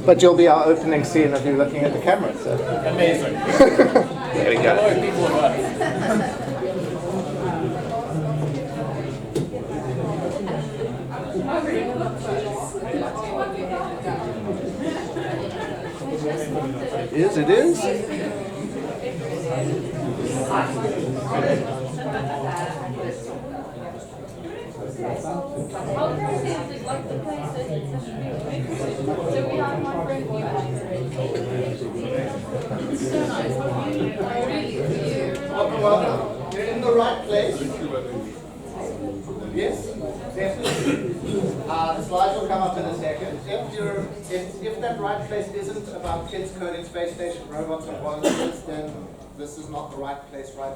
But you'll be our opening scene of you looking at the camera. So. Amazing. There we go. Yes, it is. Welcome. You're in the right place. Yes, definitely. The slides will come up in a second. If that right place isn't about kids coding space station robots and volunteers, then this is not the right place for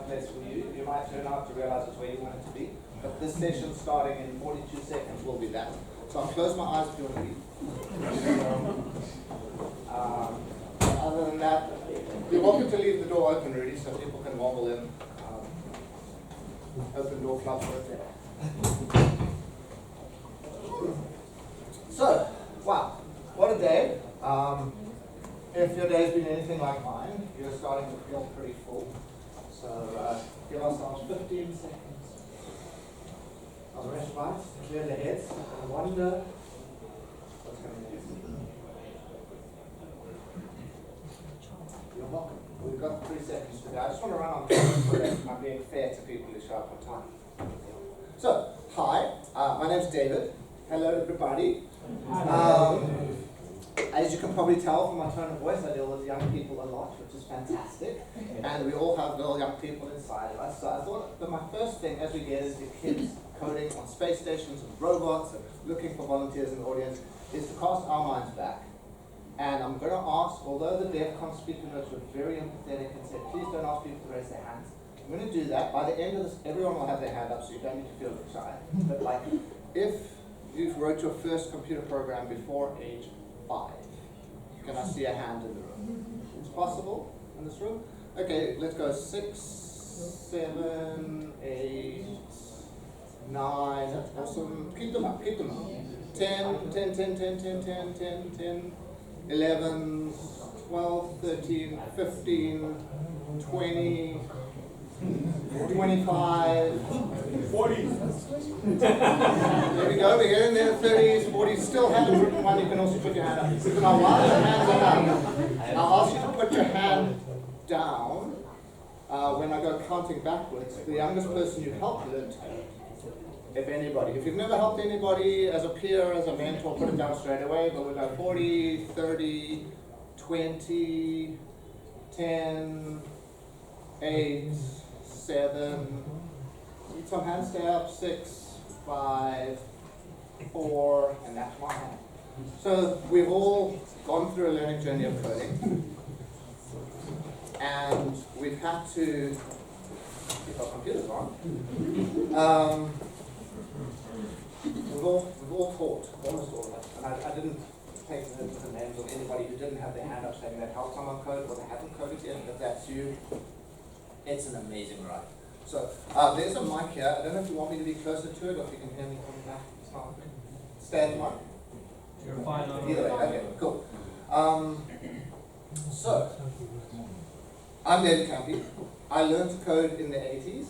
you. You might turn out to realize it's where you want it to be. But this session starting in 42 seconds will be that. So I'll close my eyes if you want to leave. Other than that, you're welcome to leave the door open, really, so people can wobble in. Open door clubs right there. So, wow, what a day. If your day's been anything like mine, you're starting to feel pretty full. So give ourselves 15 seconds of respite to clear the heads and wonder what's going to happen. You're welcome. We've got 3 seconds to go. I just want to run on time so that I'm being fair to people who show up on time. So, hi, my name's David. Hello everybody. As you can probably tell from my tone of voice, I deal with young people a lot, which is fantastic. And we all have little young people inside of us. So I thought that my first thing as we get into kids coding on space stations and robots and looking for volunteers in the audience is to cast our minds back. And I'm going to ask, although the DevConf speaker notes were very empathetic and said, please don't ask people to raise their hands. I'm going to do that. By the end of this, everyone will have their hand up, so you don't need to feel shy. But like, if you wrote your first computer program before age 5, can I see a hand in the room? It's possible in this room? Okay, let's go 6, 7, 8, 9. That's awesome. Keep them up, keep them up. 10, 10, 10, 10, 10, 10, 10, 10, 11, 12, 13, 15, 20, 25, 40. There we go, we're getting there, 30s, 40s, still haven't written one, you can also put your hand up. Now while your hands are up, I'll ask you to put your hand down when I go counting backwards. The youngest person you've helped learn to code, if anybody. If you've never helped anybody as a peer, as a mentor, put it down straight away, but we've got 40, 30, 20, 10, 8, 7, need some hand stay up, 6, 5, 4, and that's my hand. So we've all gone through a learning journey of coding, and we've had to keep our computers on. We've all taught, almost all of us, and I didn't take the names of anybody who didn't have their hand up saying that helped someone code or they haven't coded yet. If that's you, it's an amazing ride. So there's a mic here. I don't know if you want me to be closer to it or if you can hear me coming back. It's not. Stand one. You're fine on Either way. Okay, cool. So I'm David Campy. I learned to code in the 80s.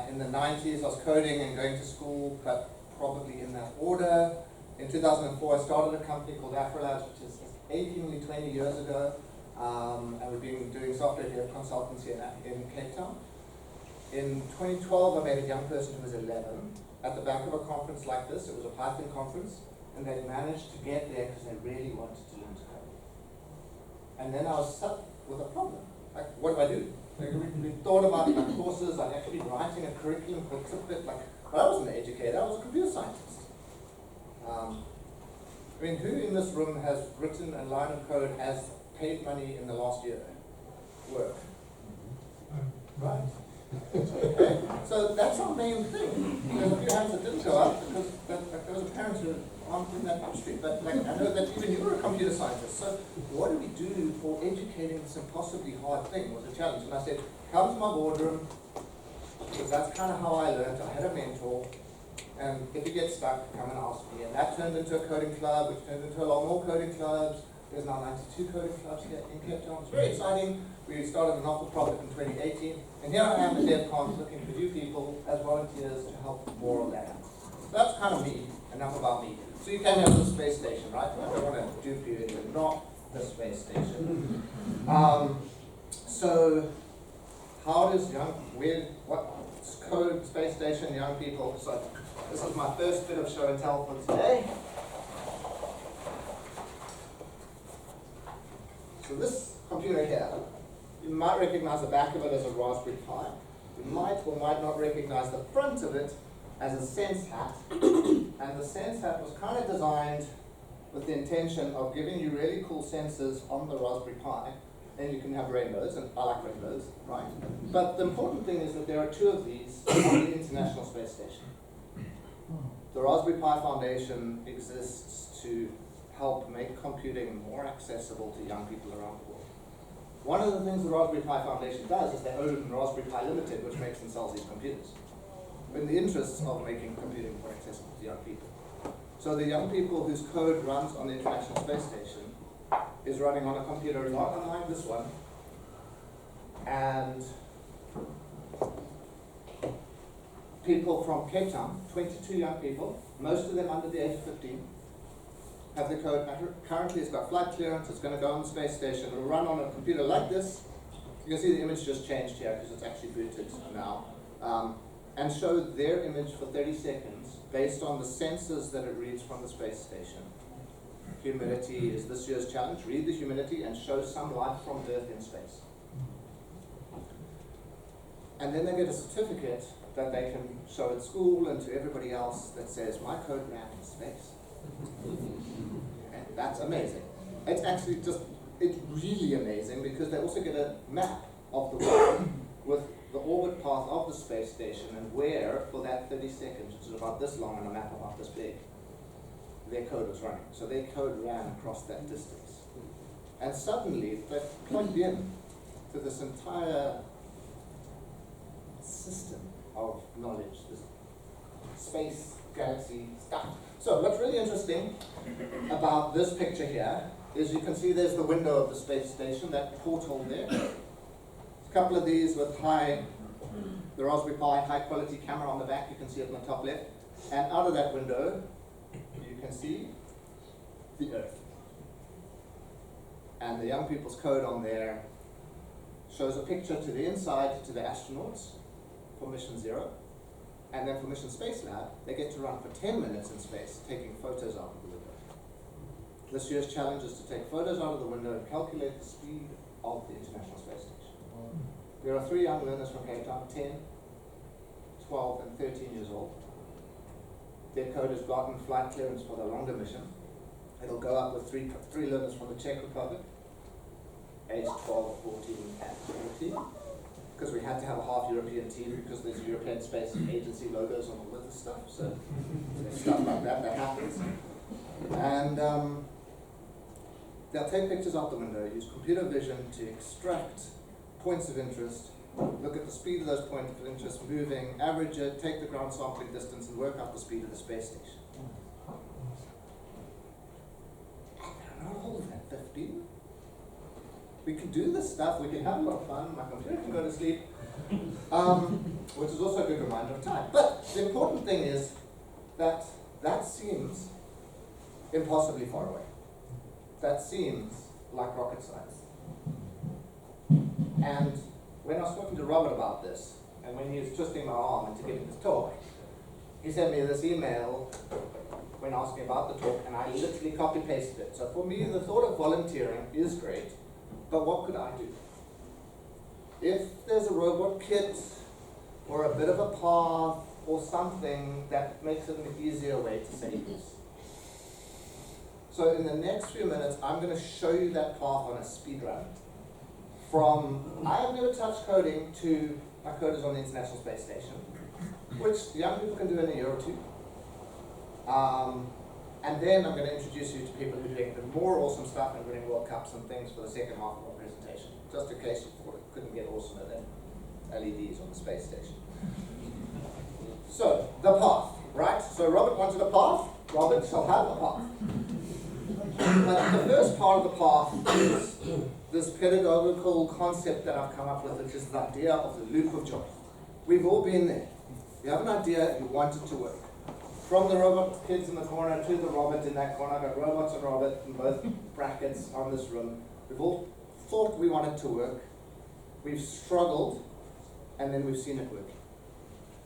In the 90s, I was coding and going to school, but probably in that order. In 2004, I started a company called AfroLabs, which is 18, 20 years ago. And we've been doing software dev consultancy in Cape Town. In 2012, I met a young person who was 11 at the back of a conference like this. It was a Python conference, and they managed to get there because they really wanted to learn to code. And then I was stuck with a problem. Like, what do? Like, we thought about my courses. I'd actually been writing a curriculum for Clipbit. But I wasn't an educator. I was a computer scientist. I mean, who in this room has written a line of code as paid money in the last year? Work. Right. Okay. So that's our main thing. There's a few hands that didn't go up because there was a parent who aren't in that industry. But like, I know that even you were a computer scientist. So what do we do for educating this impossibly hard thing was a challenge. And I said, come to my boardroom, because that's kind of how I learned. I had a mentor. And if you get stuck, come and ask me. And that turned into a coding club, which turned into a lot more coding clubs. There's now 92 coding clubs here in Cape Town. It's very exciting. We started a not-for-profit in 2018, and here I am at DevConf looking for you people as volunteers to help more of that. So that's kind of me, enough about me. So you came here to the space station, right? I don't want to dupe you, you're not the space station. So how does what's code, space station, young people? So this is my first bit of show and tell for today. So this computer here, you might recognize the back of it as a Raspberry Pi. You might or might not recognize the front of it as a sense hat. And the sense hat was kind of designed with the intention of giving you really cool sensors on the Raspberry Pi. And you can have rainbows, and I like rainbows, right? But the important thing is that there are two of these on the International Space Station. The Raspberry Pi Foundation exists to help make computing more accessible to young people around the world. One of the things the Raspberry Pi Foundation does is they own Raspberry Pi Limited, which makes and sells these computers, in the interests of making computing more accessible to young people. So the young people whose code runs on the International Space Station is running on a computer not unlike this one, and people from Cape Town, 22 young people, most of them under the age of 15, have the code. Currently it's got flight clearance, it's going to go on the space station, it'll run on a computer like this. You can see the image just changed here because it's actually booted now, and show their image for 30 seconds based on the sensors that it reads from the space station. Humidity is this year's challenge. Read the humidity and show some life from Earth in space. And then they get a certificate that they can show at school and to everybody else that says, my code ran in space. And that's amazing. It's actually it's really amazing because they also get a map of the world with the orbit path of the space station and where, for that 30 seconds, which is about this long and a map about this big, their code was running. So their code ran across that distance. And suddenly, they plugged in to this entire system of knowledge, this space, galaxy stuff. So what's really interesting about this picture here is you can see there's the window of the space station, that porthole there. A couple of these with the Raspberry Pi high quality camera on the back, you can see it on the top left. And out of that window, you can see the Earth. And the young people's code on there shows a picture to the inside to the astronauts for Mission 0. And then for Mission Space Lab, they get to run for 10 minutes in space, taking photos out of the window. This year's challenge is to take photos out of the window and calculate the speed of the International Space Station. There are 3 young learners from Cape Town, 10, 12, and 13 years old. Their code has gotten flight clearance for the longer mission. It'll go up with three learners from the Czech Republic, aged 12, 14, and 14. Because we had to have a half European team because there's European Space Agency logos on all of this stuff. So there's stuff like that happens. And they'll take pictures out the window, use computer vision to extract points of interest, look at the speed of those points of interest moving, average it, take the ground sampling distance, and work out the speed of the space station. They're not old at 15. We can do this stuff, we can have a lot of fun, my computer can go to sleep, which is also a good reminder of time. But the important thing is that seems impossibly far away. That seems like rocket science. And when I was talking to Robert about this, and when he was twisting my arm into giving this talk, he sent me this email when asking about the talk, and I literally copy-pasted it. So for me, the thought of volunteering is great, but what could I do? If there's a robot kit, or a bit of a path, or something that makes it an easier way to say this. So in the next few minutes, I'm going to show you that path on a speed run. From I have never touched coding to my code is on the International Space Station, which young people can do in a year or two. And then I'm going to introduce you to people who are doing the more awesome stuff and winning World Cups and things for the second half of our presentation, just in case you thought it couldn't get awesomer than LEDs on the space station. So, the path, right? So Robert wanted a path, Robert shall have a path. But the first part of the path is this pedagogical concept that I've come up with, which is the idea of the loop of joy. We've all been there. You have an idea, you want it to work. From the robot kids in the corner to the robot in that corner, I've got robots and robot in both brackets on this room. We've all thought we want it to work. We've struggled, and then we've seen it work.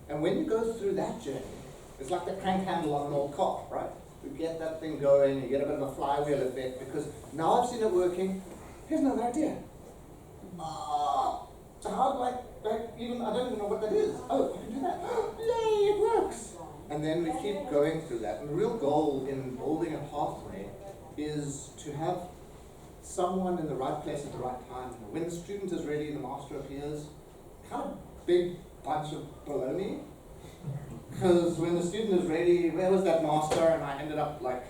And when you go through that journey, it's like the crank handle on an old car, right? You get that thing going, you get a bit of a flywheel effect, because now I've seen it working, here's another idea. So how do I don't even know what that is. Oh, I can do that. Yay, it works! And then we keep going through that. And the real goal in building a pathway is to have someone in the right place at the right time. When the student is ready, the master appears. Kind of big bunch of baloney. Because when the student is ready, where was that master? And I ended up like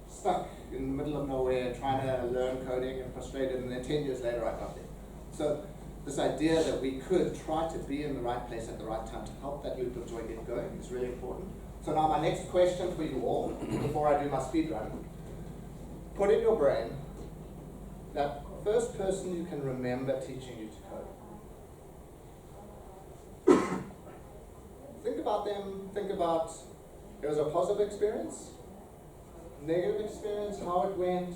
stuck in the middle of nowhere trying to learn coding and frustrated, and then 10 years later I got there. So this idea that we could try to be in the right place at the right time to help that loop of joy get going is really important. So now my next question for you all, before I do my speed run, put in your brain that first person you can remember teaching you to code. Think about them, think about, it was a positive experience, negative experience, how it went.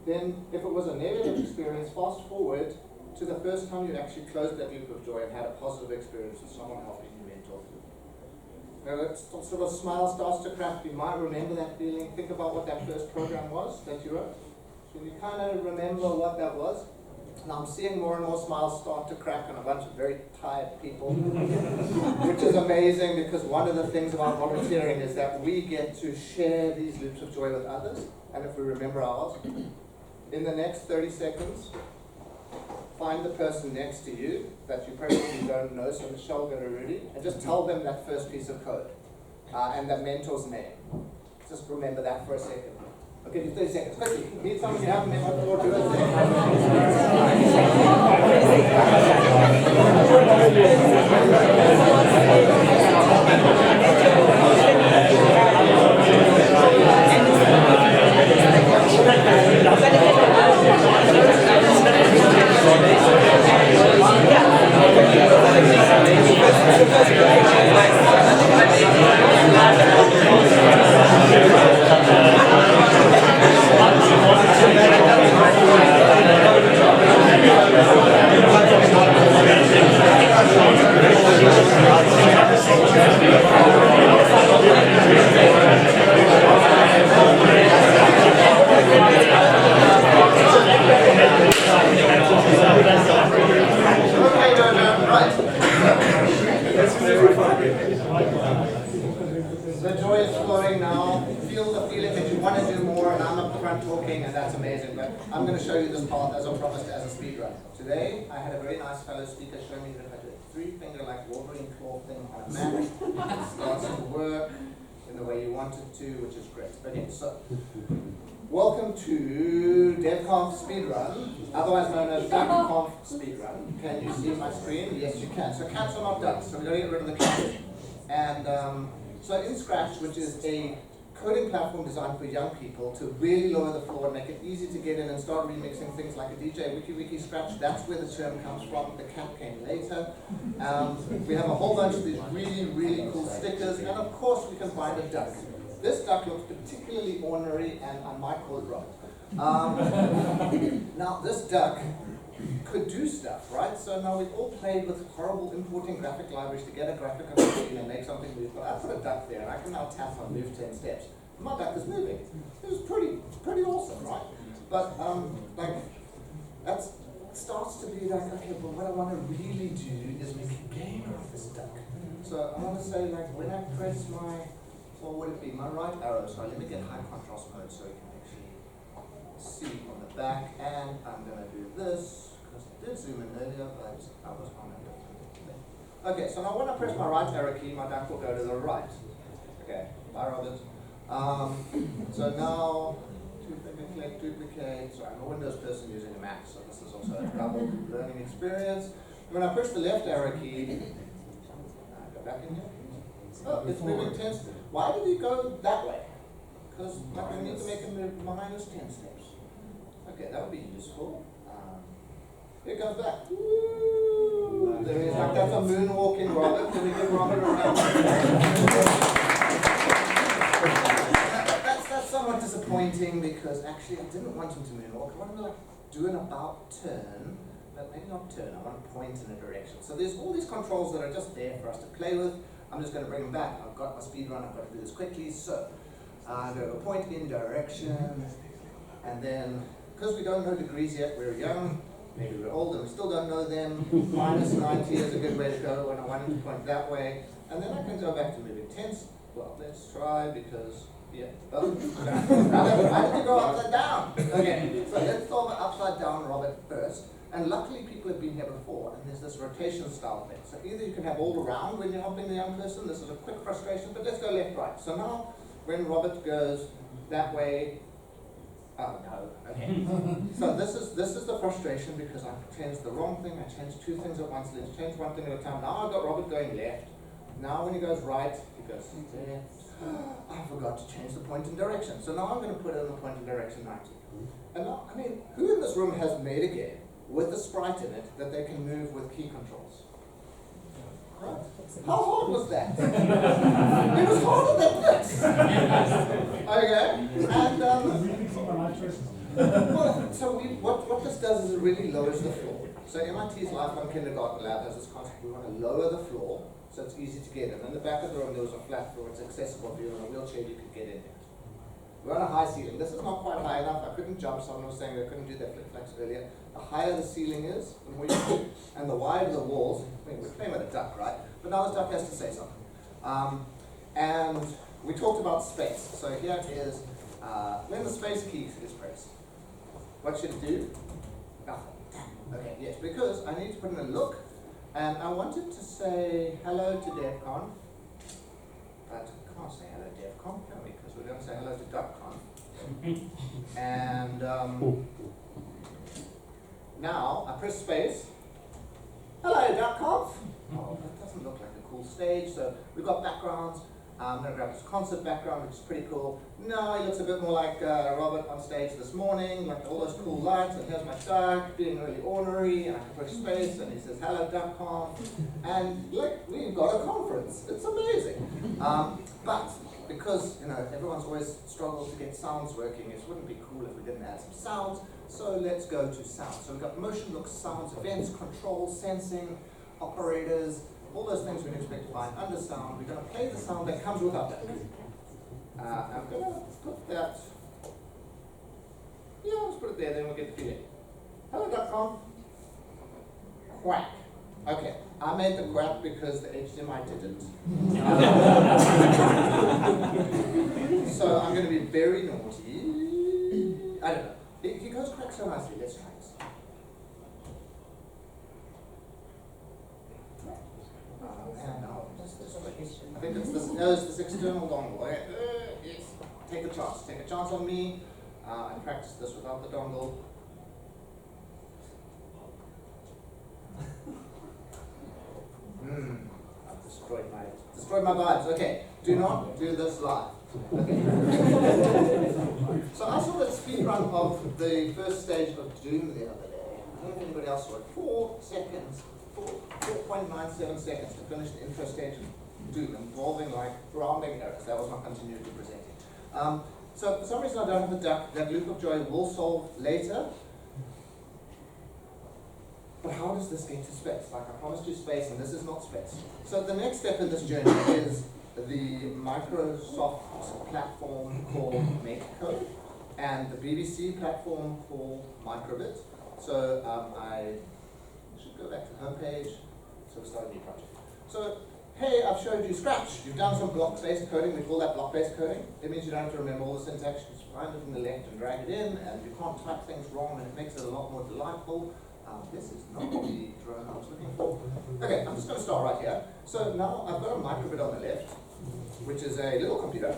Then if it was a negative experience, fast forward to the first time you actually closed that loop of joy and had a positive experience with someone helping you mentor through. Now that sort of smile starts to crack, you might remember that feeling. Think about what that first program was that you wrote. So you kind of remember what that was. Now I'm seeing more and more smiles start to crack on a bunch of very tired people, which is amazing, because one of the things about volunteering is that we get to share these loops of joy with others, and if we remember ours, in the next 30 seconds, find the person next to you that you probably don't know, so Michelle got already, and just tell them that first piece of code and that mentor's name. Just remember that for a second. Okay, 30 seconds. Quickly, meet someone you haven't met before, do The joy is flowing now. Feel the feeling that you want to do more, and I'm up the front talking, and that's amazing. But I'm going to show you this path as I promised as a speed run. Today, I had a very nice fellow speaker show me that if I do a three-finger like Wolverine claw thing on a map, it starts to work in the way you want it to, which is great. Okay, so welcome to DevConf speedrun, otherwise known as DevConf speedrun. Can you see my screen? Yes, you can. So cats are not done, so we're going to get rid of the cats. And so in Scratch, which is a coding platform designed for young people to really lower the floor and make it easy to get in and start remixing things like a DJ Wiki Scratch, that's where the term comes from. The cat came later. We have a whole bunch of these really, really cool stickers, and of course we can find a duck. This duck looks particularly ornery, and I might call it right. Now this duck could do stuff, right? So now we've all played with horrible importing graphic libraries to get a graphic on the screen and make something move. But I put a duck there, and I can now tap on move 10 steps. My duck is moving. It was pretty awesome, right? But like that starts to be like, okay, but what I want to really do is make a game of this duck. So I want to say, like, when I press my, what would it be? My right arrow. So let me get high contrast mode so you can actually see on the back, and I'm going to do this, because I did zoom in earlier, but I was on it. Okay, so now when I press my right arrow key, my duck will go to the right. Okay, bye Robert. So now, click, duplicate. So I'm a Windows person using a Mac, so this is also a double learning experience. When I push the left arrow key, go back in here. Oh, it's moving 10 steps. Why did he go that way? Because like, I need to make him move minus 10 steps. he comes back. Woo! There he is, like that's a moonwalking Robert. Can we give Robert a round? That's somewhat disappointing because actually I didn't want him to moonwalk. I wanted to like do an about turn, but maybe not turn. I want to point in a direction. So there's all these controls that are just there for us to play with. I'm just going to bring them back. I've got my speed run. I've got to do this quickly. So I'm going to point in direction, and then because we don't know degrees yet, we're young. Maybe we're old and we still don't know them. Minus 90 is a good way to go when I want to point that way. And then I can go back to moving tense. Well, let's try because, yeah. Oh, I have to go upside down. Okay, so let's solve an upside down Robert first. And luckily people have been here before, and there's this rotation style thing. So either you can have all around when you're helping the young person. This is a quick frustration, but let's go left, right. So now when Robert goes that way, oh no, okay. So this is the frustration because I changed the wrong thing. I changed two things at once. Let's change one thing at a time. Now I've got Robert going left. Now when he goes right, he goes left. I forgot to change the point in direction. So now I'm going to put in the point in direction 90. And now, I mean, who in this room has made a game with a sprite in it that they can move with key controls? Right. How hard was that? It was harder than this. Okay, and well, so what this does is it really lowers the floor. So MIT's Lifelong Kindergarten Lab has this concept. We want to lower the floor so it's easy to get in. In the back of the room there was a flat floor. It's accessible. If you're in a wheelchair, you could get in there. We're on a high ceiling. This is not quite high enough. I couldn't jump. Someone was saying I couldn't do that flick flax earlier. The higher the ceiling is, the more you do, and the wider the walls. I mean, we're playing with a duck, right? But now this duck has to say something. And we talked about space. So here is when the space key is pressed. What should it do? Nothing. Okay, yes, because I need to put in a look, and I wanted to say hello to DevCon, but I can't say hello to DevCon, can we? Because we're going to say hello to DuckCon. And now I press space. Hello, DuckConf. Oh, that doesn't look like a cool stage. So we've got backgrounds. I'm going to grab this concert background, which is pretty cool. No, he looks a bit more like Robert on stage this morning, like all those cool lights, and here's my duck being really ornery, and I can push space, and he says, hello, DuckConf. And look, we've got a conference. It's amazing. But because everyone's always struggled to get sounds working, it wouldn't be cool if we didn't add some sounds. So let's go to sound. So we've got motion, looks, sounds, events, control, sensing, operators, all those things we'd expect to find under sound. We're going to play the sound that comes with our duck. I'm going to put that, yeah, let's put it there, then we'll get the feeling. Hello, DuckConf. Quack. Okay, I made the quack because the HDMI didn't. So I'm going to be very naughty. I don't know. He goes quack so nicely. Let's try this. I think it's this external dongle. Yes. Take a chance. Take a chance on me and practice this without the dongle. I've destroyed my vibes. Okay, do not do this live. Okay. So I saw the speed run of the first stage of Doom the other day. I don't know if anybody else saw it. 4 seconds. 4.97 seconds to finish the intro stage of Doom, involving like rounding errors. That was not continuity presenting. So for some reason I don't have the duck. That loop of joy will solve later. But how does this get to space? Like I promised you space, and this is not space. So the next step in this journey is the Microsoft platform called MakeCode and the BBC platform called Microbit. So I should go back to the homepage. So we'll start a new project. So hey, I've showed you Scratch. You've done some block-based coding. We call that block-based coding. It means you don't have to remember all the syntax. You just find it from the left and drag it in, and you can't type things wrong, and it makes it a lot more delightful. This is not the drone I was looking for. Okay, I'm just going to start right here. So now I've got a microbit on the left, which is a little computer.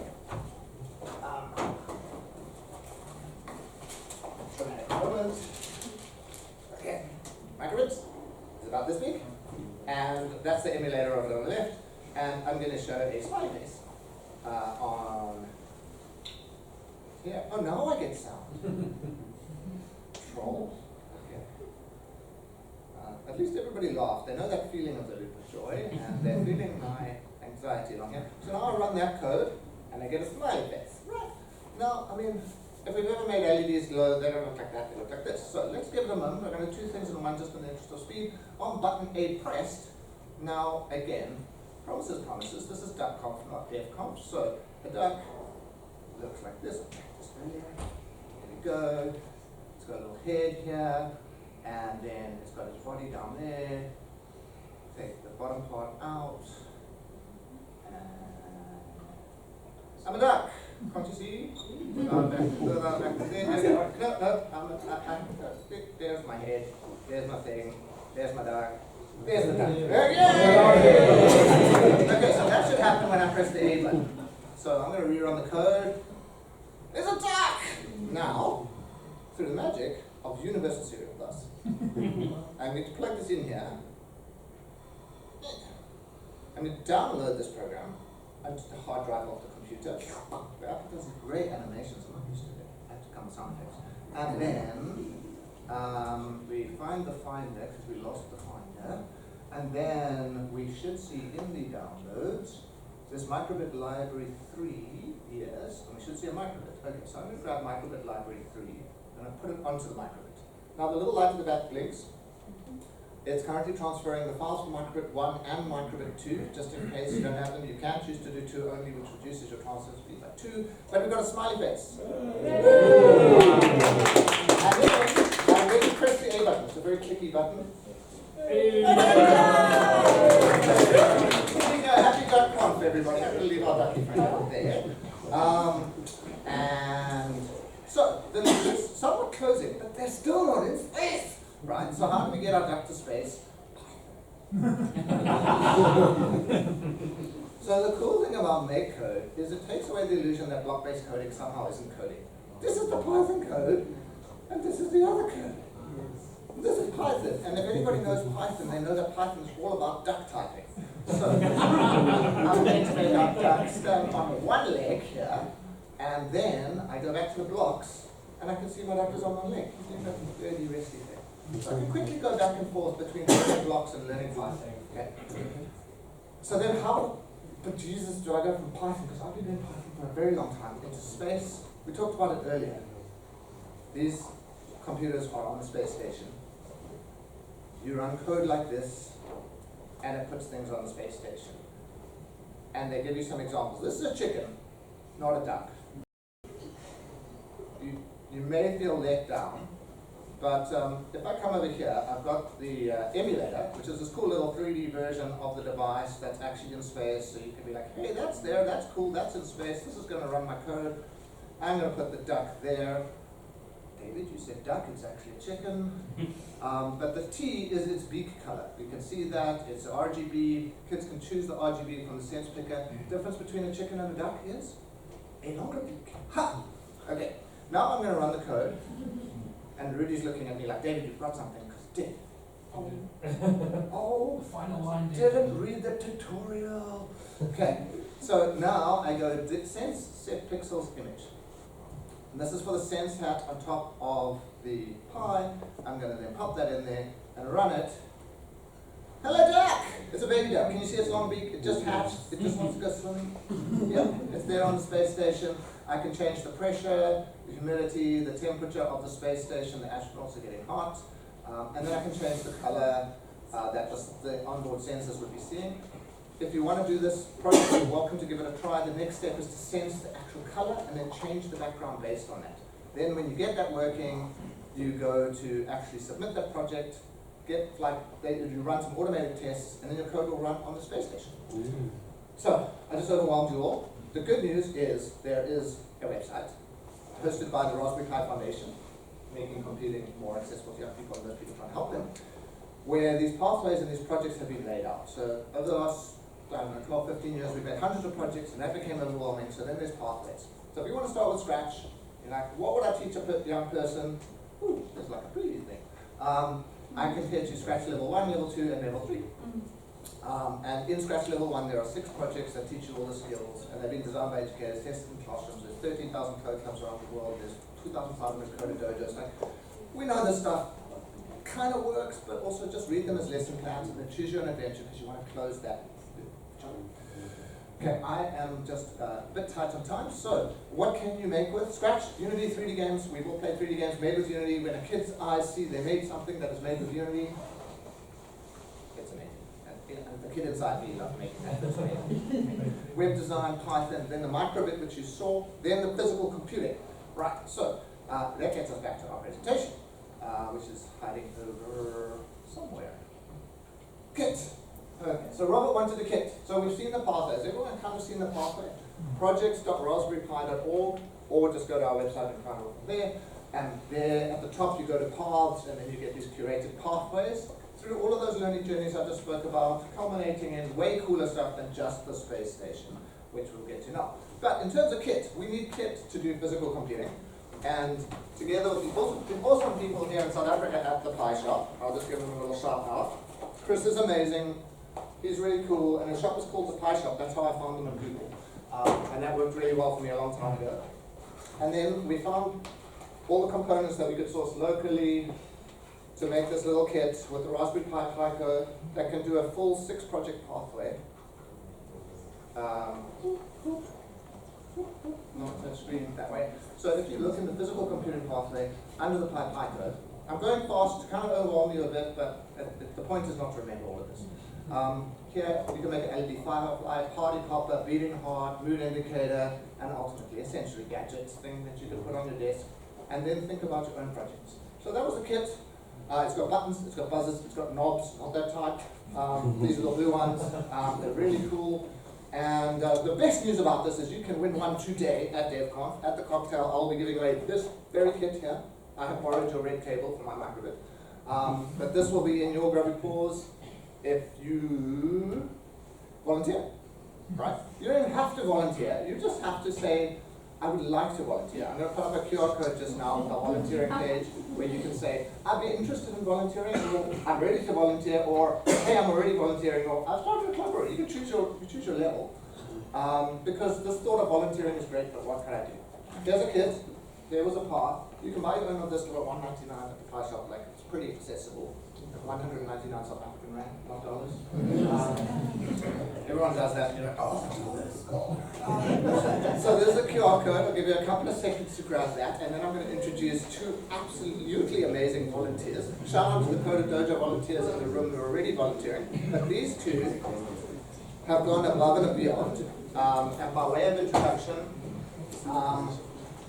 Okay, microbit is about this big, and that's the emulator of it on the left. And I'm going to show a smiley face on here. Oh, now I get sound. Troll. Okay. everybody laugh. They know that feeling of the loop of joy, and they're feeling my anxiety along here. So now I run that code, and I get a smiley face. Right. Now, I mean, if we've ever made LEDs glow, they don't look like that, they look like this. So let's give it a moment. We're going to do two things in one, just in the interest of speed. On button A pressed, now again, promises. This is DevConf, not DevConf. So the duck looks like this. There we go. It's got a little head here, and then it's got its body down there. Take the bottom part out. I'm a duck. Can't you see? No, there's my head. There's my thing. There's my duck. There's the duck. Okay, so that should happen when I press the A button. So I'm going to rerun the code. There's a duck! Now, through the magic of Universal Serial Bus, I'm going to plug this in here. I'm going to download this program onto the hard drive of the computer. The app does great animations, I'm not used to it. I have to come with sound effects. And then we find the finder, because we lost the finder. And then we should see in the downloads this microbit library 3, yes, and we should see a microbit. Okay, so I'm going to grab microbit library 3 and I put it onto the microbit. Now the little light at the back blinks. It's currently transferring the files from microbit 1 and microbit 2, just in case you don't have them. You can choose to do 2 only, which reduces your transfer speed by 2, but we've got a smiley face. And then I'm going to press the A button. It's a very clicky button. Happy DevConf, everybody. I'm going to leave our ducky friend out there. And so the loop is somewhat closing, but they're still not in space. Right? So how do we get our duck to space? So the cool thing about make code is it takes away the illusion that block-based coding somehow isn't coding. This is the Python code, and this is the other code. This is Python, and if anybody knows Python, they know that Python is all about duck typing. So I'm going to make our duck stand on one leg here, and then I go back to the blocks, and I can see my duck is on one leg. You see that really risky thing. So I can quickly go back and forth between learning blocks and learning Python. Okay. So then how, but Jesus, do I go from Python, because I've been doing Python for a very long time, into space? We talked about it earlier. These computers are on the space station. You run code like this, and it puts things on the space station. And they give you some examples. This is a chicken, not a duck. You may feel let down, but if I come over here, I've got the emulator, which is this cool little 3D version of the device that's actually in space. So you can be like, hey, that's there, that's cool, that's in space. This is going to run my code. I'm going to put the duck there. David, you said duck, it's actually a chicken. But the T is its beak color. You can see that it's RGB. Kids can choose the RGB from the sense picker. The difference between a chicken and a duck is a longer beak. Ha! Okay, now I'm going to run the code. And Rudy's looking at me like, David, you've got something, because it did. Oh, Final line. didn't read the tutorial. Okay, so now I go sense set pixels image. And this is for the sense hat on top of the Pi. I'm going to then pop that in there and run it. Hello, duck! It's a baby duck. Can you see its long beak? It just hatched. It just wants to go swimming. Yep, it's there on the space station. I can change the pressure, the humidity, the temperature of the space station. The astronauts are getting hot. And then I can change the color that the onboard sensors would be seeing. If you want to do this project, you're welcome to give it a try. The next step is to sense the actual color and then change the background based on that. Then when you get that working, you go to actually submit that project, you run some automated tests, and then your code will run on the space station. So, I just overwhelmed you all. The good news is there is a website hosted by the Raspberry Pi Foundation, making computing more accessible to young people and those people trying to help them, where these pathways and these projects have been laid out. So over the last 12, 15 years, we've had hundreds of projects, and that became overwhelming, so then there's pathways. So if you want to start with scratch, you're like, what would I teach a young person? Ooh, there's like a preview thing. I can teach you Scratch level 1, level 2, and level 3. And in Scratch level 1, there are 6 projects that teach you all the skills, and they've been designed by educators, tested in classrooms. There's 13,000 code clubs around the world. There's 2,500 coded dojos. Like, we know this stuff. kind of works, but also just read them as lesson plans and then choose your own adventure because you want to close that. Okay, I am just a bit tight on time, so what can you make with Scratch? Unity 3D games, we've all played 3D games made with Unity. When a kid's eyes see they made something that is made with Unity, it's amazing. And the kid inside me loves making that. It's amazing. Web design, Python, then the microbit which you saw, then the physical computing. Right, so that gets us back to our presentation, which is hiding over somewhere. Kit. Okay, so Robert wanted a kit. So we've seen the pathway. Has everyone kind of seen the pathway? Projects.raspberrypi.org, or just go to our website and find it from there. And there at the top you go to paths, and then you get these curated pathways through all of those learning journeys I just spoke about, culminating in way cooler stuff than just the space station, which we'll get to now. But in terms of kit, we need kit to do physical computing. And together with the awesome people here in South Africa at the Pi Shop, I'll just give them a little shout out. Chris is amazing. He's really cool, and his shop is called the Pi Shop. That's how I found them on Google. And that worked really well for me a long time ago. And then we found all the components that we could source locally to make this little kit with the Raspberry Pi Pico that can do a full 6-project pathway. Not touch screen that way. So if you look in the physical computing pathway under the Pi Pico, I'm going fast to kind of overwhelm you a bit, but the point is not to remember all of this. Here you can make an LED firefly, party popper, beating heart, mood indicator, and ultimately a sensory gadgets thing that you can put on your desk, and then think about your own projects. So that was the kit. It's got buttons, it's got buzzers, it's got knobs, not that type. These are the blue ones. They're really cool. And the best news about this is you can win one today at DevConf. At the cocktail, I'll be giving away this very kit here. I have borrowed your red cable for my microbit. But this will be in your Gravity Paws if you volunteer, right? You don't even have to volunteer. You just have to say, I would like to volunteer. I'm going to put up a QR code just now on the volunteering page where you can say, I'd be interested in volunteering, or I'm ready to volunteer, or hey, I'm already volunteering, or I've started a club already. You can choose your level. Because this thought of volunteering is great, but what can I do? There's a kit, there was a path. You can buy your own of this for $1.99 at the Pi Shop. Like, it's pretty accessible. 199 South African rand, not dollars. Everyone does that. You're like, oh, so there's a QR code. I'll give you a couple of seconds to grab that, and then I'm going to introduce 2 absolutely amazing volunteers. Shout out to the Coda Dojo volunteers in the room who are already volunteering. But these 2 have gone above and beyond. And by way of introduction,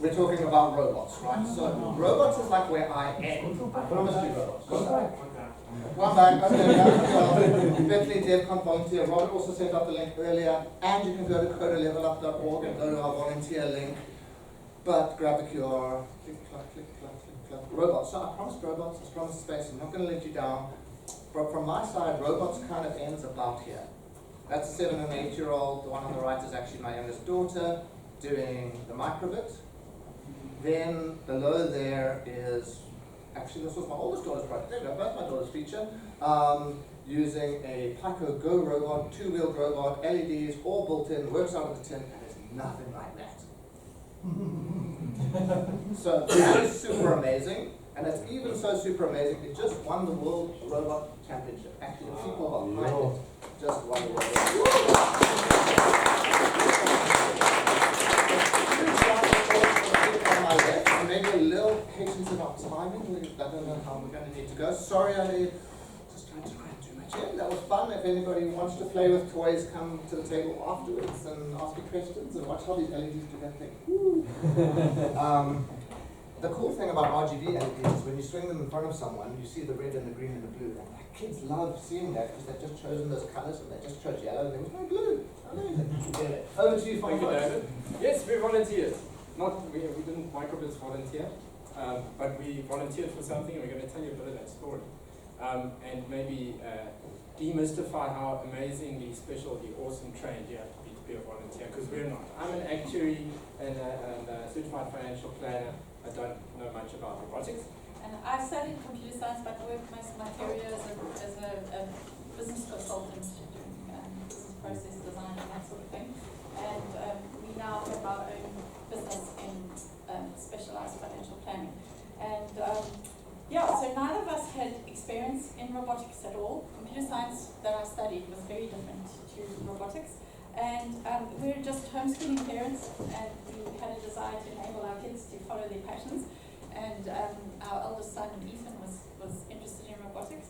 we're talking about robots, right? So robots is like where I am. I promise you robots. One back, okay, Bethany DevConf volunteer. Robert also sent out the link earlier, and you can go to codalevelup.org and go to our volunteer link. But grab the QR, click, clack, click, clack, click, clack. Robots. So I promised robots, I promised space. I'm not going to let you down. But from my side, robots kind of ends about here. That's a 7 and 8-year-old. The one on the right is actually my youngest daughter doing the microbit. Then below there is, actually this was my oldest daughter's project, there we go, both my daughters feature, using a Pico Go robot, 2-wheeled robot, LEDs, all built in, works out of the tin, and it's nothing like that. So that is super amazing, and it's even so super amazing, it just won the World Robot Championship. Actually, the people behind it just won the World Robot. Maybe a little patience about timing. I don't know how we're going to need to go. Sorry, I just tried to cram too much in. That was fun. If anybody wants to play with toys, come to the table afterwards and ask me questions and watch how these LEDs do that thing. The cool thing about RGB LEDs is when you swing them in front of someone, you see the red and the green and the blue. And kids love seeing that because they've just chosen those colors and they just chose yellow and there was no blue. Amazing. Over to you, Thank you, David. Yes, we volunteered. We didn't microbits volunteer, but we volunteered for something, and we're going to tell you a bit of that story. And maybe demystify how amazingly specially awesome trained you have to be a volunteer, because we're not. I'm an actuary and a certified financial planner. I don't know much about robotics. And I studied computer science, but worked most of my career as a business consultant doing business process design and that sort of thing. And we now have our own business in specialized financial planning. And so none of us had experience in robotics at all. Computer science that I studied was very different to robotics. And we were just homeschooling parents, and we had a desire to enable our kids to follow their passions. And our eldest son, Ethan, was interested in robotics.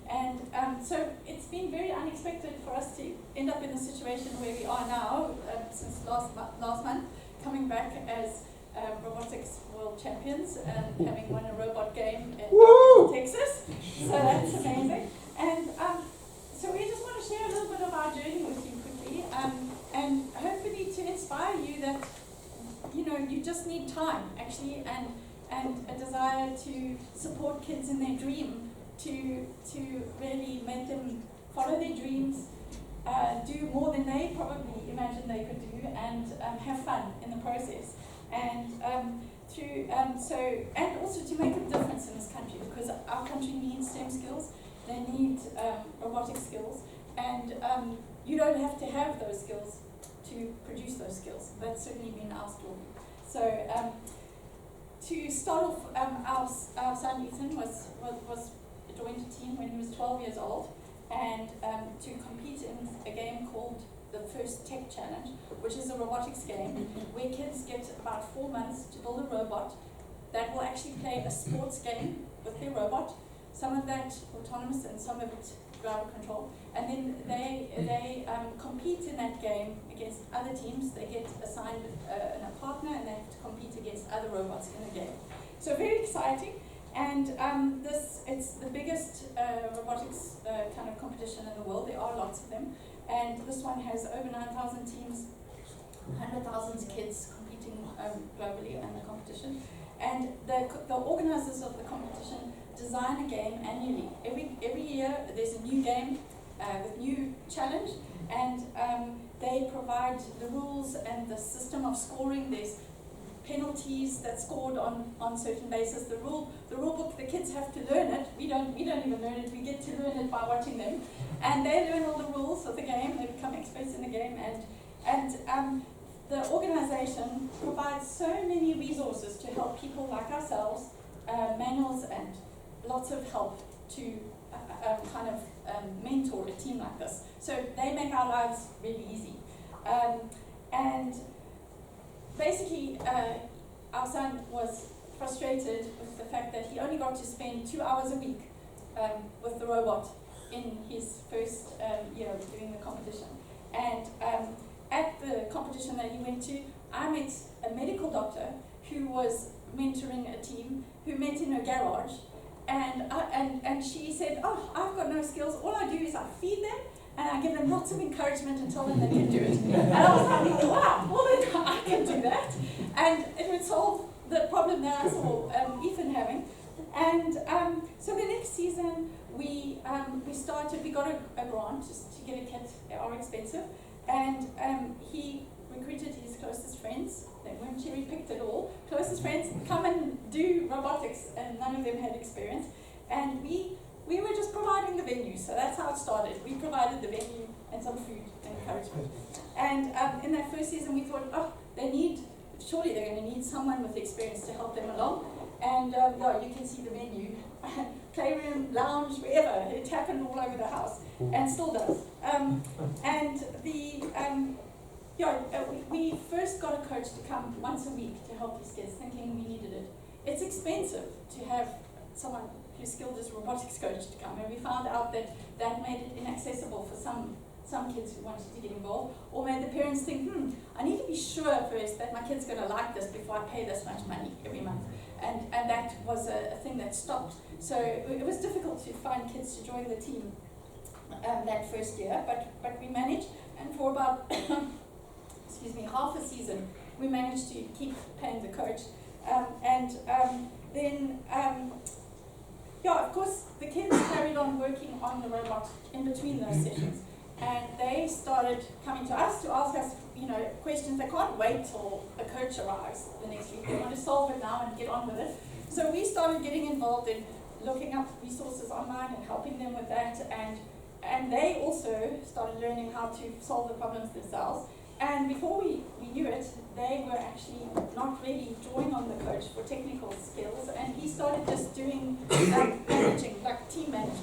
And so it's been very unexpected for us to end up in the situation where we are now, since last month, coming back as robotics world champions and having won a robot game in Texas. So that's amazing. And so we just want to share a little bit of our journey with you quickly, and hopefully to inspire you that, you know, you just need time actually, and a desire to support kids in their dream, to really make them follow their dreams, do more than they probably imagined they could do, and have fun in the process. And and also to make a difference in this country, because our country needs STEM skills, they need robotic skills, and you don't have to have those skills to produce those skills. That's certainly been our story. So to start off, our son Ethan joined a team when he was 12 years old, and to compete in a game called the First Tech Challenge, which is a robotics game where kids get about 4 months to build a robot that will actually play a sports game with their robot, some of that autonomous and some of it driver control, and then they compete in that game against other teams. They get assigned a partner, and they have to compete against other robots in the game. So very exciting. And it's the biggest robotics kind of competition in the world. There are lots of them. And this one has over 9,000 teams, 100,000 kids competing globally in the competition. And the organizers of the competition design a game annually. Every year there's a new game with new challenge, and they provide the rules and the system of scoring. There's penalties that's scored on certain basis. The rule book, the kids have to learn it. We don't even learn it. We get to learn it by watching them, and they learn all the rules of the game. They become experts in the game, and the organization provides so many resources to help people like ourselves, manuals and lots of help to mentor a team like this. So they make our lives really easy, and basically, our son was frustrated with the fact that he only got to spend 2 hours a week with the robot in his first year of doing the competition. And at the competition that he went to, I met a medical doctor who was mentoring a team who met in her garage, and she said, "Oh, I've got no skills. All I do is I feed them, and I give them lots of encouragement and tell them they can do it." And I was like, wow, well then I can do that. And it would solve the problem that I saw Ethan having. And so the next season we got a grant just to get a kit. They are expensive. And he recruited his closest friends. They weren't cherry picked at all. Closest friends, come and do robotics, and none of them had experience. And we were just providing the venue, so that's how it started. We provided the venue and some food and encouragement. And in that first season we thought, surely they're going to need someone with experience to help them along. And you can see the venue, playroom, lounge, wherever. It happened all over the house, and still does. We first got a coach to come once a week to help these kids, thinking we needed it. It's expensive to have someone who's skilled as a robotics coach to come, and we found out that made it inaccessible for some kids who wanted to get involved, or made the parents think, I need to be sure first that my kid's going to like this before I pay this much money every month. And that was a thing that stopped. So it was difficult to find kids to join the team that first year, but we managed, and for about half a season, we managed to keep paying the coach. Of course, the kids carried on working on the robot in between those sessions. And they started coming to us to ask us, questions. They can't wait till a coach arrives the next week. They want to solve it now and get on with it. So we started getting involved in looking up resources online and helping them with that. And they also started learning how to solve the problems themselves. And before we knew it, they were actually not really drawing on the coach for technical skills. And he started just doing managing, like team management.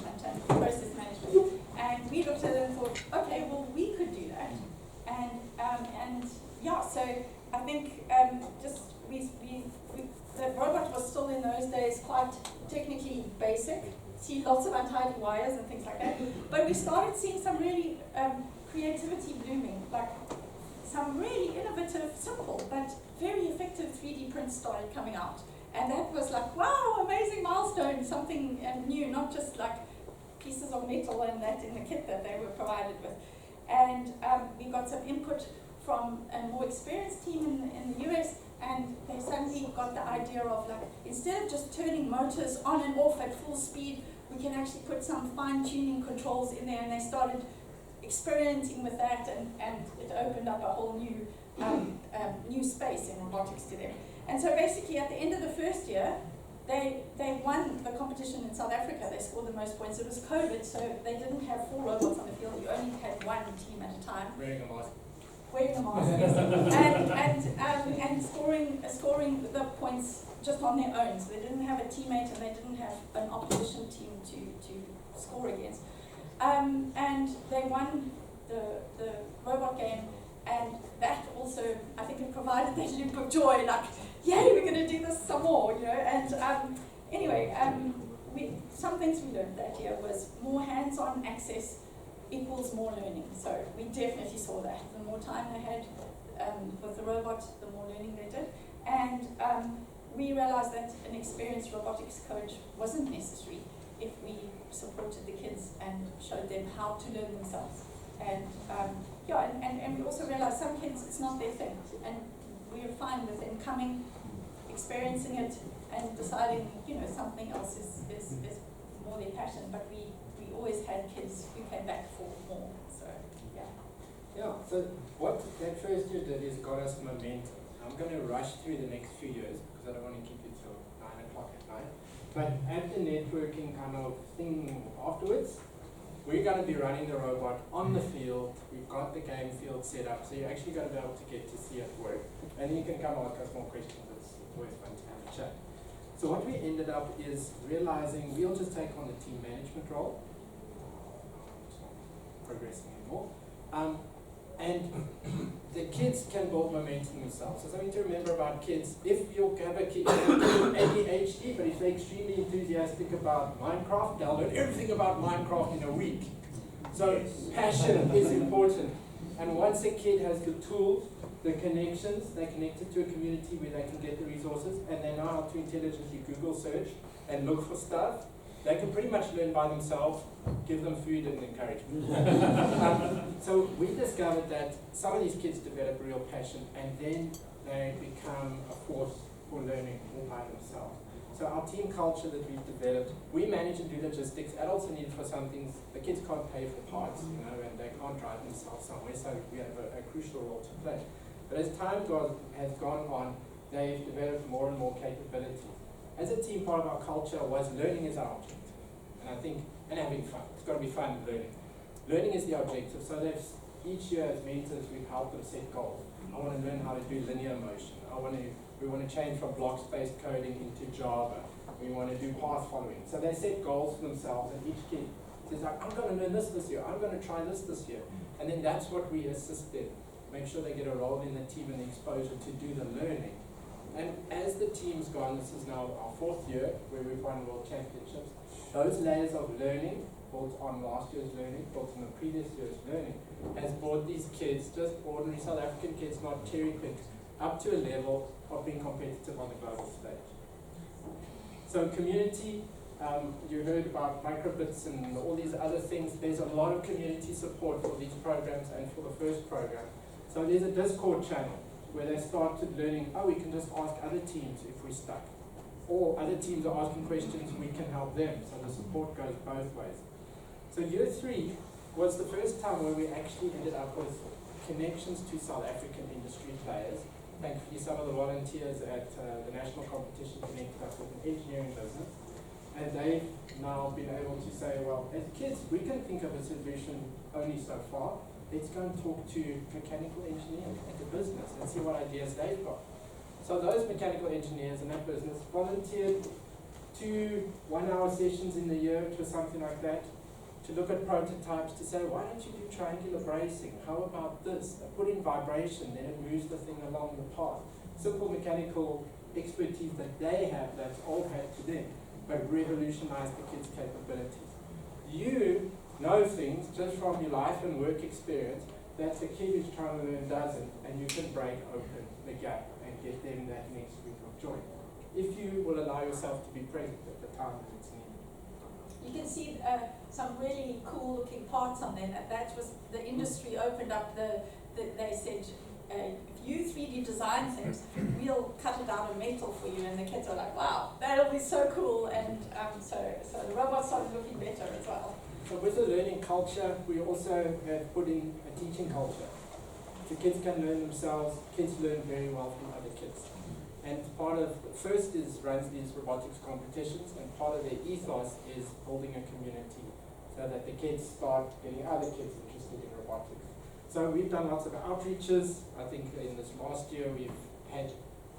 and yeah, so I think just we the robot was still in those days quite technically basic. See lots of untidy wires and things like that. But we started seeing some really creativity blooming, like some really innovative, simple but very effective 3D prints started coming out. And that was like, wow, amazing milestone, something new, not just like pieces of metal and that in the kit that they were provided with. And we got some input from a more experienced team in the US, and they suddenly got the idea of like, instead of just turning motors on and off at full speed, we can actually put some fine-tuning controls in there, and they started experimenting with that, and it opened up a whole new new space in robotics to them. And so basically at the end of the first year, they won the competition in South Africa. They scored the most points. It was COVID, so they didn't have 4 robots on the field. You only had 1 team at a time. Wearing a mask. Wearing a mask, yes. and scoring the points just on their own. So they didn't have a teammate, and they didn't have an opposition team to score against. And they won the robot game, and that also, I think, it provided that loop of joy, like, yay, we're going to do this some more, you know. And anyway, some things we learned that year was more hands-on access equals more learning. So we definitely saw that. The more time they had with the robot, the more learning they did. And we realized that an experienced robotics coach wasn't necessary if we supported the kids and showed them how to learn themselves. And and we also realized some kids, it's not their thing. And we were fine with them coming, experiencing it, and deciding, something else is more their passion. But we always had kids who came back for more. So, yeah. Yeah, so what that first year did is got us momentum. I'm going to rush through the next few years because I don't want to keep you till 9 o'clock at night. But at the networking kind of thing afterwards, we're going to be running the robot on the field. We've got the game field set up, so you're actually going to be able to get to see it work. And then you can come ask us more questions. It's always fun to have a chat. So what we ended up is realizing we'll just take on the team management role. It's not progressing anymore. And the kids can build momentum themselves. So something to remember about kids, if you have a kid with ADHD, but if they're extremely enthusiastic about Minecraft, they'll learn everything about Minecraft in a week. So passion is important. And once a kid has the tools, the connections, they're connected to a community where they can get the resources, and they know how to intelligently Google search and look for stuff, they can pretty much learn by themselves. Give them food and encouragement. So we discovered that some of these kids develop real passion, and then they become a force for learning all by themselves. So our team culture that we've developed, we manage and do logistics. Adults are needed for some things. The kids can't pay for parts, and they can't drive themselves somewhere, so we have a crucial role to play. But as time has gone on, they've developed more and more capabilities. As a team, part of our culture was learning is our objective. And I think, and having fun. It's got to be fun learning. Learning is the objective. So each year as mentors, we've helped them set goals. I want to learn how to do linear motion. We want to change from blocks-based coding into Java. We want to do path following. So they set goals for themselves, and each kid says, like, I'm going to learn this year. I'm going to try this year. And then that's what we assist them. Make sure they get a role in the team and the exposure to do the learning. And as the team's gone, this is now our 4th year where we've won world championships. Those layers of learning, built on last year's learning, built on the previous year's learning, has brought these kids, just ordinary South African kids, not cherry-picked, up to a level of being competitive on the global stage. So community, you heard about microbits and all these other things. There's a lot of community support for these programs and for the first program. So there's a Discord channel where they started learning, we can just ask other teams if we're stuck. Or other teams are asking questions, we can help them. So the support goes both ways. So year 3 was the first time where we actually ended up with connections to South African industry players. Thankfully, some of the volunteers at the national competition connected us with an engineering business. And they've now been able to say, well, as kids, we can think of a solution only so far. Let's go and talk to mechanical engineers at the business and see what ideas they've got. So those mechanical engineers in that business volunteered 2 one-hour sessions in the year, it was something like that, to look at prototypes, to say, why don't you do triangular bracing? How about this? Put in vibration, then it moves the thing along the path. Simple mechanical expertise that they have, that's old hat to them, but revolutionize the kids' capabilities. You know things just from your life and work experience that the kid who's trying to learn doesn't, and you can break open the gap and get them that next week of joy. If you will allow yourself to be present at the time that it's needed. You can see some really cool looking parts on there. That was the industry opened up they said, if you 3D design things, we'll cut it out of metal for you. And the kids are like, wow, that'll be so cool. And so the robots started looking better as well. So with the learning culture, we also have put in a teaching culture. The kids can learn themselves, kids learn very well from other kids. And part of, first runs these robotics competitions, and part of their ethos is building a community so that the kids start getting other kids interested in robotics. So we've done lots of outreaches. I think in this last year we've had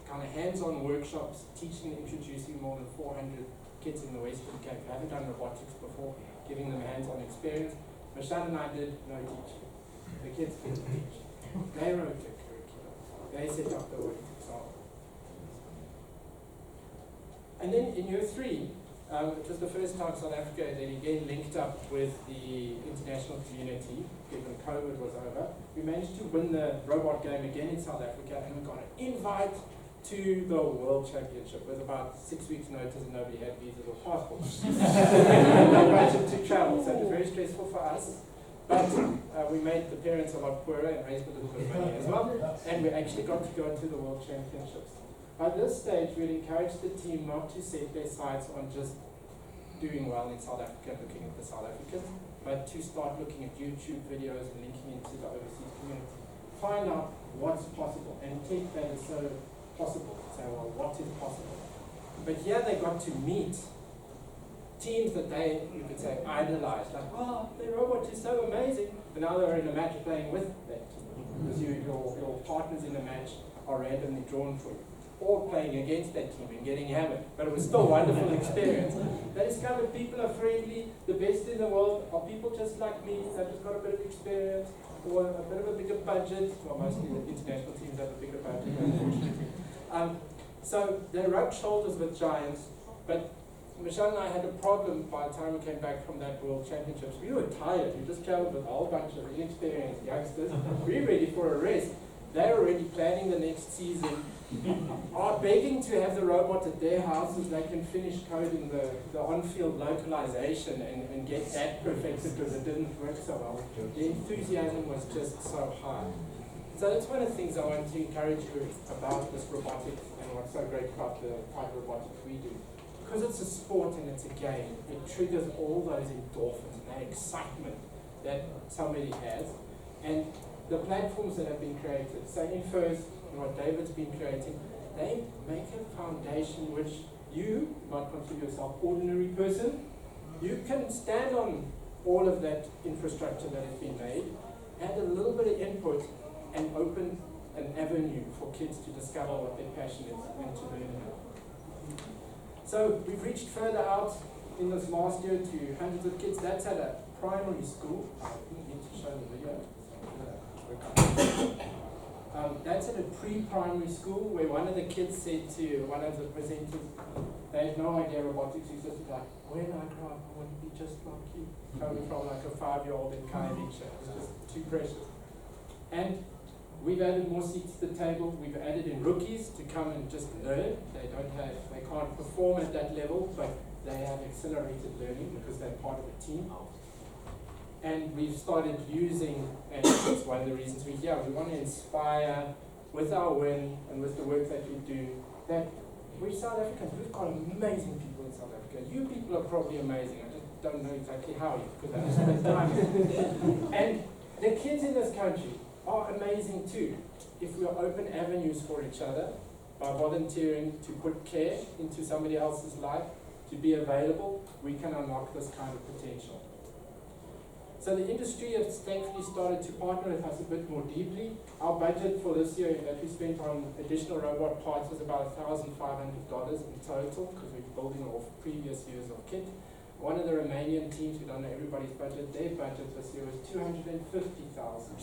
kind of hands-on workshops teaching and introducing more than 400 kids in the Western Cape who haven't done robotics before, giving them hands-on experience. Michelle and I did no teaching. The kids didn't teach. They wrote the curriculum. They set up the work example. And then in year 3, it was the first time South Africa had again linked up with the international community, given COVID was over. We managed to win the robot game again in South Africa, and we got an invite to the World Championship with about 6 weeks notice, and nobody had visas or passports. No budget to travel, so it was very stressful for us. But we made the parents a lot poorer and raised a little bit of money as well, and we actually got to go to the World Championships. By this stage, we'd encourage the team not to set their sights on just doing well in South Africa, looking at the South Africans, but to start looking at YouTube videos and linking into the overseas community. Find out what's possible, and take that as so possible. Say, well, what is possible? But here they got to meet teams that they, you could say, idolized. Like, oh, the robot is so amazing. But now they're in a match playing with that team. Because your partners in the match are randomly drawn for you. Or playing against that team and getting hammered. But it was still a wonderful experience. They discovered people are friendly, the best in the world are people just like me, that just got a bit of experience, or a bit of a bigger budget. Well, mostly the international teams have a bigger budget, unfortunately. So they rubbed shoulders with giants, but Michelle and I had a problem by the time we came back from that World Championships. We were tired. We just traveled with a whole bunch of inexperienced youngsters. We were ready for a rest. They're already planning the next season, are begging to have the robot at their houses. They can finish coding the on-field localization and get that perfected because it didn't work so well. The enthusiasm was just so high. So that's one of the things I want to encourage you about this robotics and what's so great about the type of robotics we do. Because it's a sport and it's a game, it triggers all those endorphins and that excitement that somebody has. And the platforms that have been created, say Infos and what David's been creating, they make a foundation which you, not consider yourself ordinary person, you can stand on all of that infrastructure that has been made, add a little bit of input, and open an avenue for kids to discover what their passion is and to learn about. So we've reached further out in this last year to hundreds of kids. That's at a primary school. I didn't need to show the video. That's at a pre-primary school where one of the kids said to one of the presenters, they had no idea robotics. He said, like, when I grow up, I want to be just like you. Coming from like a 5-year-old in Khayelitsha. It was just too precious. And we've added more seats to the table. We've added in rookies to come and just learn. They can't perform at that level, but they have accelerated learning because they're part of a team. And we've started using, and that's one of the reasons we're here. We want to inspire with our win and with the work that we do that we're South Africans. We've got amazing people in South Africa. You people are probably amazing. I just don't know exactly how yet because I haven't spent time. And the kids in this country are amazing too. If we open avenues for each other by volunteering to put care into somebody else's life, to be available, we can unlock this kind of potential. So the industry has thankfully started to partner with us a bit more deeply. Our budget for this year that we spent on additional robot parts was about $1,500 in total because we're building off previous years of kit. One of the Romanian teams, we don't know everybody's budget, their budget this year was 250,000.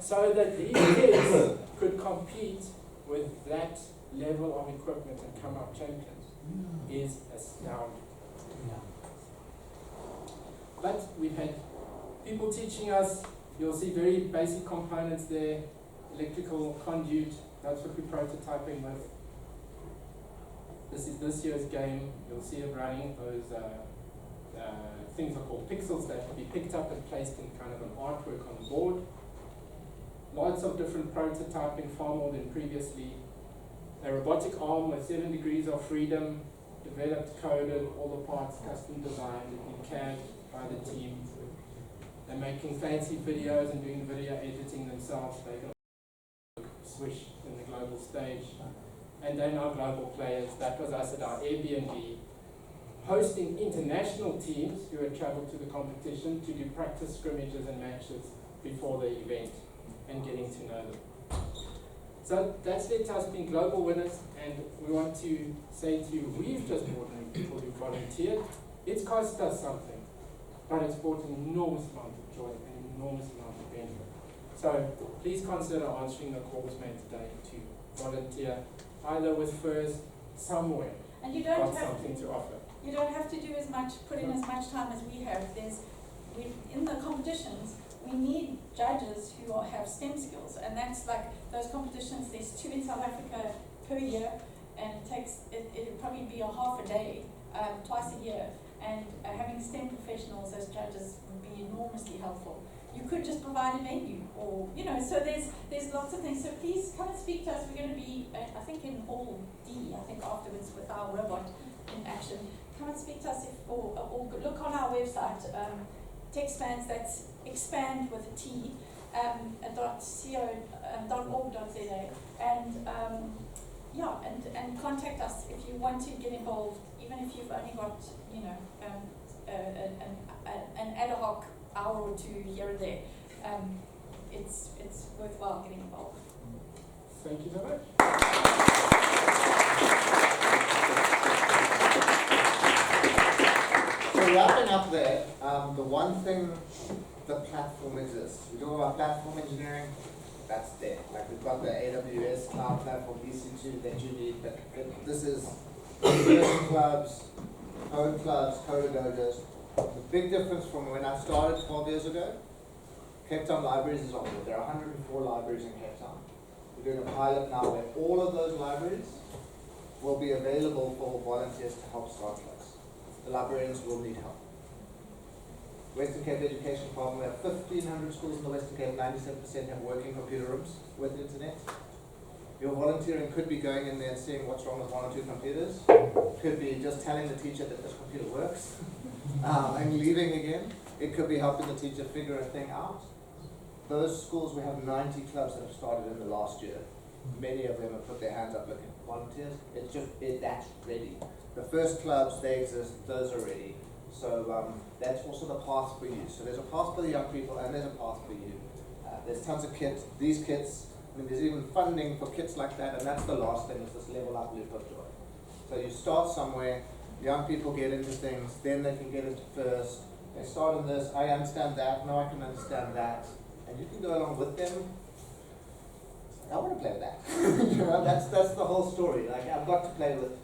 So that these kids could compete with that level of equipment and come out champions is astounding. But we've had people teaching us, you'll see very basic components there, electrical conduit, that's what we're prototyping with. This is this year's game, you'll see it running, those things are called pixels that can be picked up and placed in kind of an artwork on the board. Lots of different prototyping, far more than previously. A robotic arm with 7 degrees of freedom, developed, coded, all the parts custom designed in CAD by the team. They're making fancy videos and doing video editing themselves. They're going to swish in the global stage. And they're now global players. That was us at our Airbnb, hosting international teams who had traveled to the competition to do practice scrimmages and matches before the event and getting to know them. So that's led to us being global winners, and we want to say to you, we've just brought in people who volunteered. It's cost us something, but it's brought an enormous amount of joy and an enormous amount of benefit. So please consider answering the calls made today to volunteer, either with FIRS somewhere. And you don't have something to offer. You don't have to do as much, put in as much time as we have. In the competitions, we need judges who have STEM skills, and that's like those competitions. There's 2 in South Africa per year, and it'll probably be a half a day, twice a year. And having STEM professionals as judges would be enormously helpful. You could just provide a venue, or so there's lots of things. So please come and speak to us. We're going to be, I think, in Hall D. I think afterwards with our robot in action. Come and speak to us, or look on our website. TechSpans, that's expand with a T, .org.za, and contact us if you want to get involved, even if you've only got an ad hoc hour or 2 here and there. It's worthwhile getting involved. Thank you so much. So wrapping up there, the one thing, the platform exists. We talk about platform engineering, that's there. Like we've got the AWS cloud platform, EC2 that you need, but this is clubs, code clubs, code dojos. The big difference from when I started 12 years ago, Cape Town Libraries is on board. There are 104 libraries in Cape Town. We're doing a pilot now where all of those libraries will be available for volunteers to help start clubs. The librarians will need help. Western Cape Education Problem, we have 1,500 schools in the Western Cape, 97% have working computer rooms with internet. Your volunteering could be going in there and seeing what's wrong with 1 or 2 computers. Could be just telling the teacher that this computer works and leaving again. It could be helping the teacher figure a thing out. Those schools, we have 90 clubs that have started in the last year. Many of them have put their hands up looking for volunteers. That's ready. The first clubs, they exist, those are ready. So that's also the path for you. So there's a path for the young people and there's a path for you. There's tons of kits. These kits, there's even funding for kits like that, and that's the last thing, is this level up loop of joy. So you start somewhere, young people get into things, then they can get into FIRST. They start on this, I understand that, now I can understand that. And you can go along with them. I want to play with that. That's the whole story. Like, I've got to play with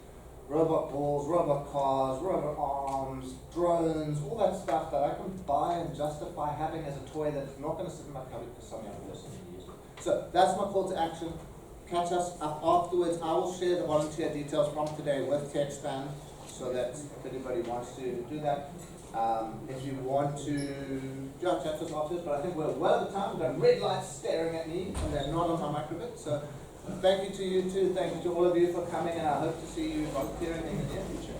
robot balls, robot cars, robot arms, drones, all that stuff that I can buy and justify having as a toy that's not going to sit in my cupboard because some young person can use it. So that's my call to action. Catch us up afterwards. I will share the volunteer details from today with TechSpan so that if anybody wants to do that. If you want to chat to us afterwards, but I think we're well at the time. We've got red lights staring at me and they're not on my microbit. So thank you to you too. Thank you to all of you for coming, and I hope to see you volunteering in the near future.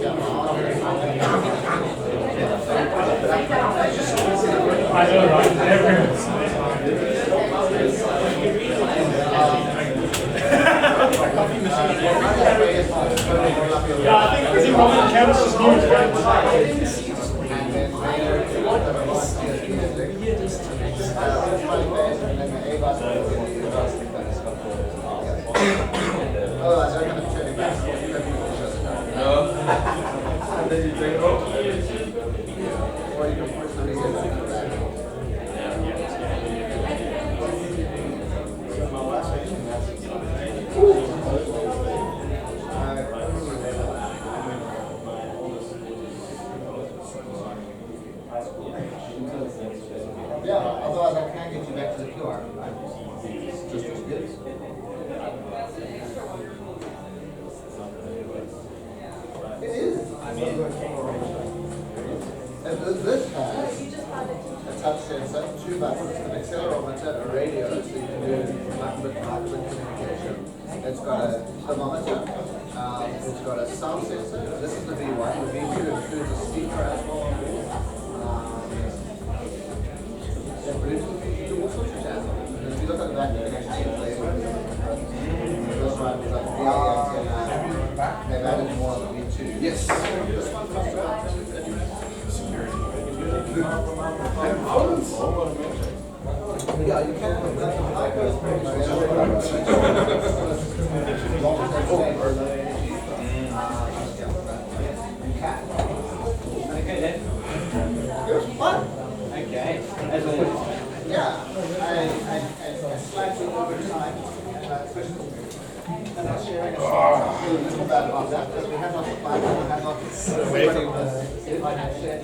I know, right? Everyone's yeah, I think pretty much campus is new to otherwise, I'm going to turn it back. And then you drink or you can push the reset back. Yeah, otherwise I can't get you back to the QR. Just as good. It is. And this has a touch sensor, 2 buttons, an accelerometer, a radio, so you can do microbit communication. It's got a thermometer, it's got a sound sensor. This is the V1. The V2 includes a speaker as well. Bluetooth, you do all sorts of jazz. And if you look at the back, you can actually play with it. This one is like VR, they've added more on the V2. Yes. This one costs about yeah, you can. Okay then. Good. Fun. Okay. Yeah, I slightly over time, and I'm sharing a little bit about that, because we have not applied, we have not, everybody was, if I had shared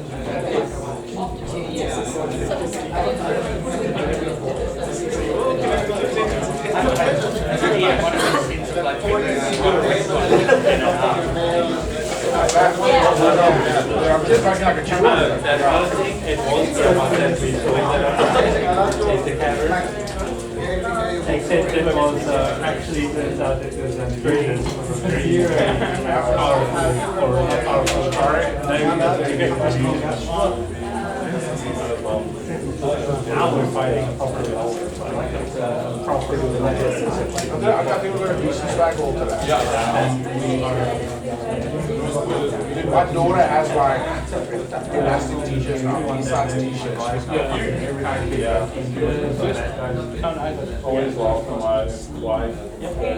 I'm just talking like a champion. except it was actually turns out it was an version of a year powerful car. Now we're fighting properly. I got people that are decent swag all to that. My daughter has like elastic t-shirts now, B-sides t-shirts. Always welcome my wife to her.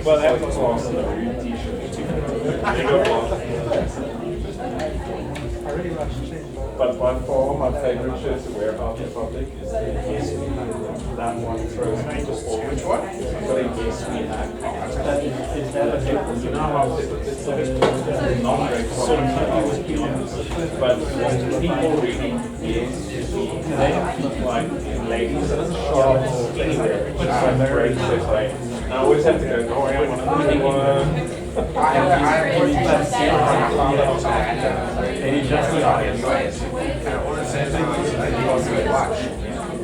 Well, that was also the real t-shirt. But by far my favorite shirt to wear out in public is that one throws which one? So they guess we have. Is that a difference? You know how it's but people really guess like ladies shorts anywhere. It's like very like I always have to go, oh I want to do one. I have worked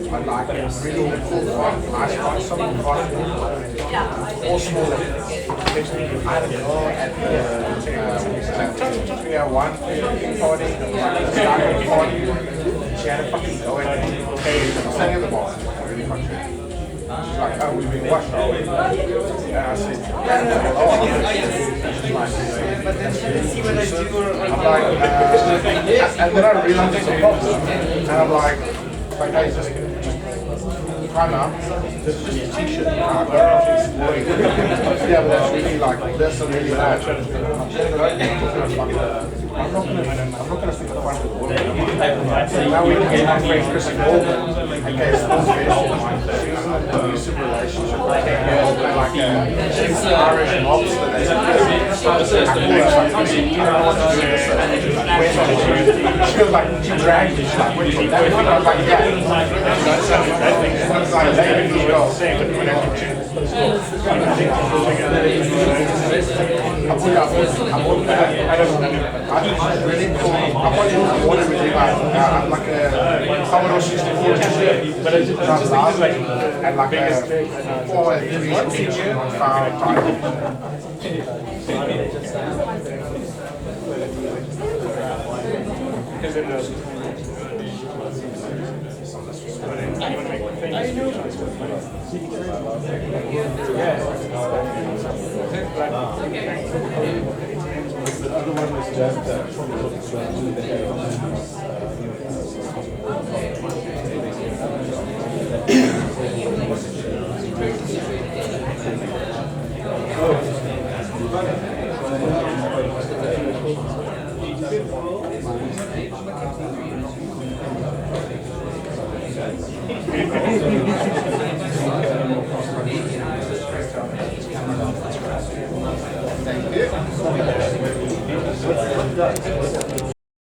I like it. Really cool one. Nice one. Someone got it. All small. I had a girl at the 301 party. Started a party. She had a fucking go at me. I'm standing at the bar. Really frustrated. She's like, oh, we've been watched already. And I said, but then she didn't see what I do. I'm like, and then I realized it's a problem. And I'm like guys, just time out. This is just a t-shirt. I don't know if it's boring. Yeah, but that's really like, that's a really bad. I'm not gonna stick the front of the water. Now we can get my friend Chris Goldman. Okay, it's not fish. She was in an abusive relationship for 10 years, but like she's Irish lobster. I don't want to do this. She was like, she dragged me. She's like, wait, that one? I was like, yeah. I was like, hey, you go. I really cool. I want to really like a Commodore 64 t-shirt, but it's just like and like a 4 and 3 on 5 title. because in the The other one was just Thank you.